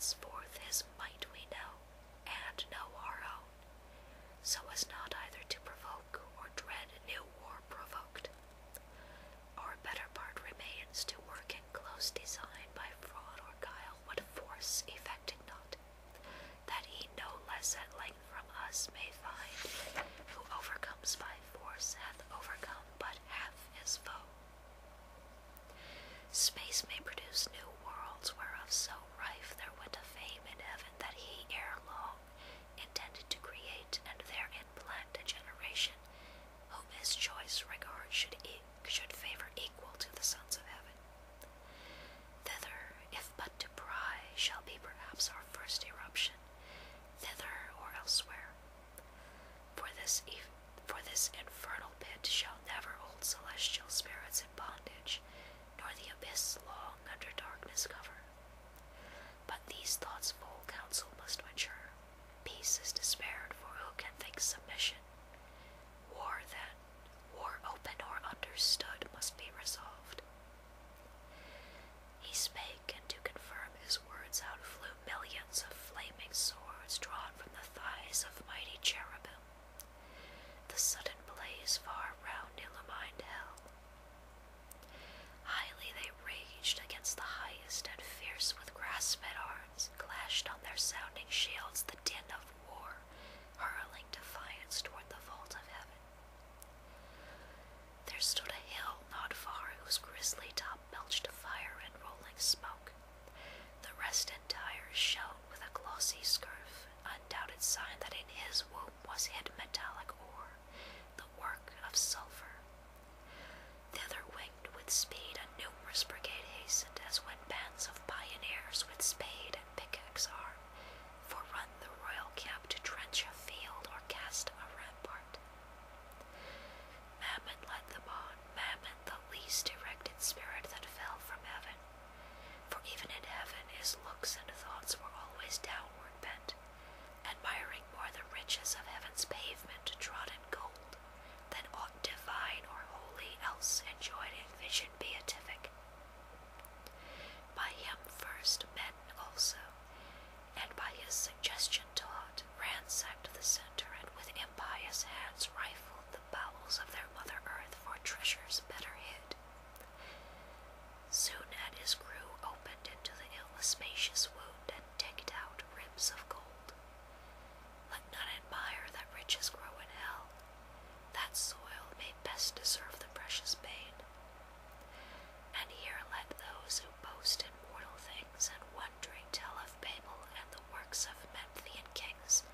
henceforth his might we know, and know our own, so as not either to provoke or dread new war provoked. Our better part remains to work in close design by fraud or guile what force effecting not, that he no less at length from us may find, who overcomes by force hath overcome but half his foe. Space may produce new worlds, whereof so rife there went a fame in heaven that he ere long intended to create and therein plant a generation, whom his choice regard should favor equal to the sons of heaven. Thither, if but to pry, shall be perhaps our first eruption, thither or elsewhere. For this infernal pit shall never hold celestial spirits in bondage, nor the abyss long under darkness cover. But these thoughts full counsel must mature. Peace is despaired, for who can think submission? War then, war open or understood, must be resolved. He spake, and to confirm his words out flew millions of flaming swords drawn from the thighs of mighty cherubim. The sudden blaze far round illumined hell. Highly they raged against the highest, and fierce with grasped arms clashed on their sounding shields the din of war, hurling defiance toward the vault of heaven. There stood a hill not far, whose grisly top belched fire and rolling smoke. The rest entire shone with a glossy scurf, undoubted sign that in his womb was hid metallic ore, the work of sulphur. Thither winged with speed a numerous brigade hastened, as when bands of pioneers with spade and pickaxe arm forerun the royal camp to trench a field or cast a rampart. Mammon led them on, Mammon, the least erected spirit that fell from heaven, for even in heaven his looks and thoughts were always downward bent, admiring more the riches of heaven's pavement trodden gold than aught divine or holy else enjoyed in vision beatific. By him first men also, and by his suggestion taught, ransacked the center, and with impious hands rifled the bowels of their mother earth for treasures better hid. Soon had his crew opened into the ill spacious wound, and digged out ribs of gold. Let none admire that riches grow in hell, that soil may best deserve the precious bane. And here let those who boast in mortal things, and wondering tell of Babel and the works of Memphian kings,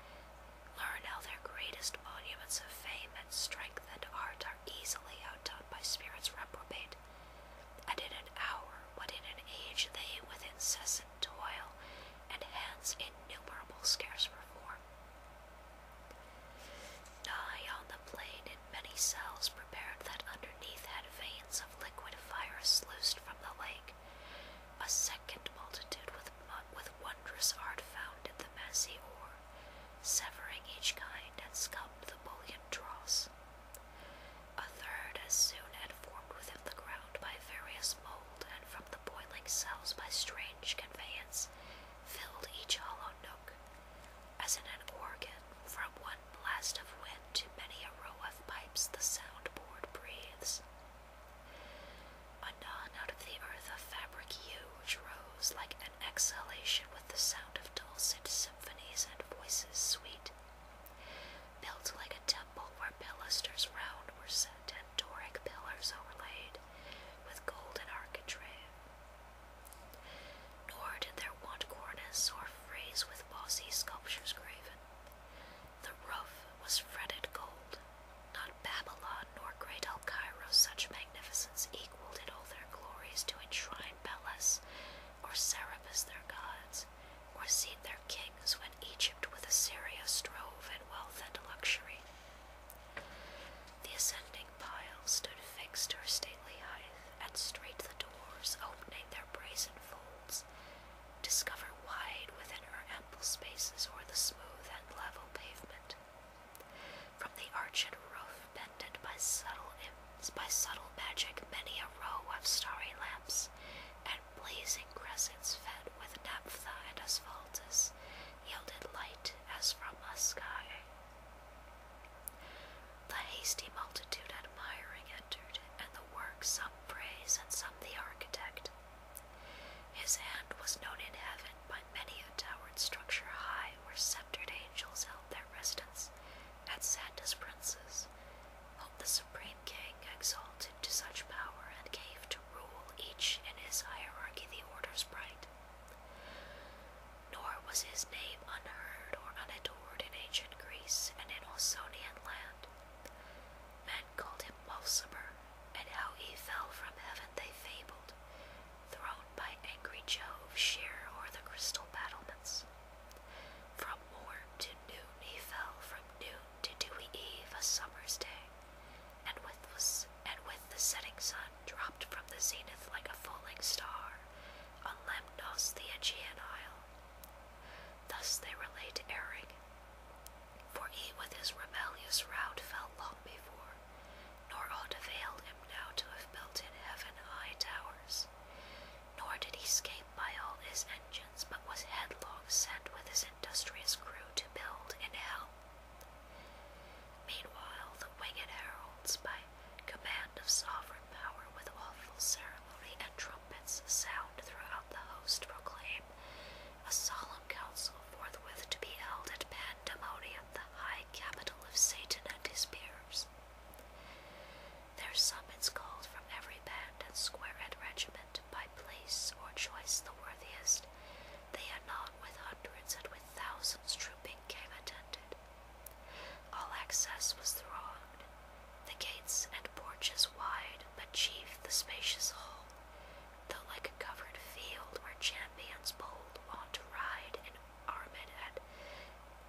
learn how their greatest monuments of fame and strength and art are easily outdone by spirits reprobate, and in an hour what in an age they with incessant toil and hands innumerable scarce perform. Nigh on the plain in many cells prepared that underneath had veins of liquid fire sluiced from the lake, a second multitude with wondrous art founded the massy ore, severing each kind, and scummed the bullion dross. A third as soon had formed within the ground by various mold, and from the boiling cells by strange conveyance filled each hollow nook, as in an organ, from one blast of wind to many a row of pipes the sound board breathes. Anon out of the earth a fabric huge rose, like an exhalation with the sound of dulcet symphonies and voices sweet, built like a temple where pilasters round were set, and Doric pillars overlaid with golden architrave. Nor did there want cornice or frieze with bossy sculptures graven. The roof was fretted gold. Not Babylon nor great Cairo such magnificence equaled in all their glories to enshrine Belus, or Serapis their gods, or seat their kings when Egypt with Assyria strove in wealth and luxury. The was his name unheard or unadored in ancient Greece and in Ausonian land. Men called him Mulciber, and how he fell from heaven they fabled, thrown by angry Jove sheer o'er the crystal battlements. From morn to noon he fell, from noon to dewy eve a summer's day, and with the setting sun dropped from the zenith like a falling star on Lemnos the Aegean isle. Thus they relate erring, for he with his rebellious rout fell long before, nor aught availed him now to have built in heaven high towers, nor did he scape by all his engines, but was headlong sent with his industrious crew to build in hell. Meanwhile the winged heralds, by command of sovereign power, with awful ceremony and trumpets sound throughout the host, proclaim a solemn council forthwith to be held at Pandemonium, the high capital of Satan and his peers. Their summons called from every band and square and regiment, by place or choice the worthiest. They anon with hundreds and with thousands trooping came attended. All access was thronged, the gates and porches wide, but chief the spacious hall, though like a covered field where champions bold wont to ride in armed head,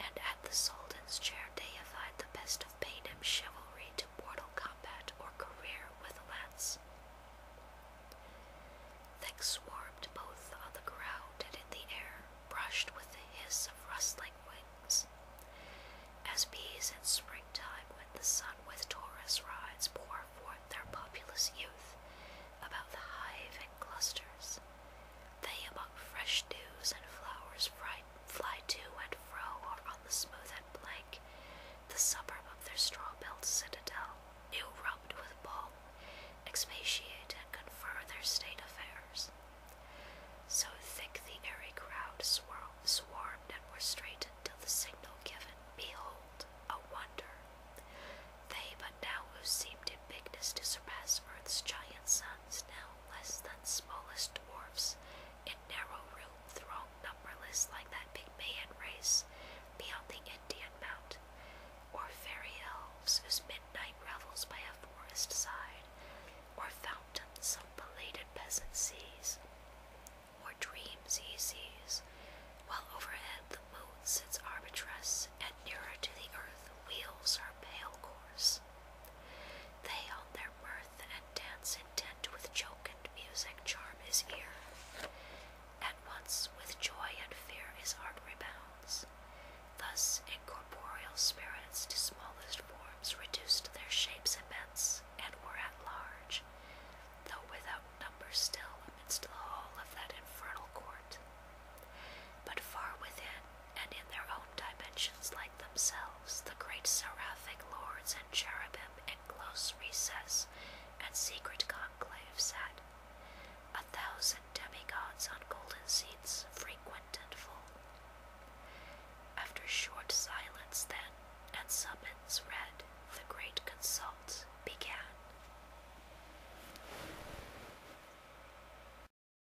and at the Soldan's chair deified the best of Paynim chivalry to mortal combat or career with lance. Thick swarmed both on the ground and in the air, brushed with the hiss of rustling wings, as bees in springtime when the sun with Taurus rides pour forth their populous youth about the hive in clusters. They among fresh dews and flowers fly to and fro, or on the smooth and blank, the suburb of their straw-built citadel, new rubbed with balm, expatiate and confer their state affairs. So thick the airy crowd swarmed and were straitened till the signal given, behold, a wonder. They but now who seemed in bigness to surpass earth's giant sons, now less than smallest dwarfs, in narrow room thronged numberless like that Pygmaean race beyond the Indian mount, or fairy elves whose midnight revels by a forest side, or fountains some belated peasant sees, or dreams he sees, while overhead the moon sits arbitress, and nearer to the earth wheels her pale course. They on their mirth and dance intent with jocund music charm his ear. At once with joy and fear his heart rebounds. Thus incorporeal spirits to smallest forms reduced their shapes immense, and were at large, though without number still amidst the hall of that infernal court. But far within, and in their own dimensions like themselves, the great seraphic lords and cherubim in close recess and secret conclave sat, 1,000 demigods on golden seats, frequent and full. After short silence then, and summons read, the great consult,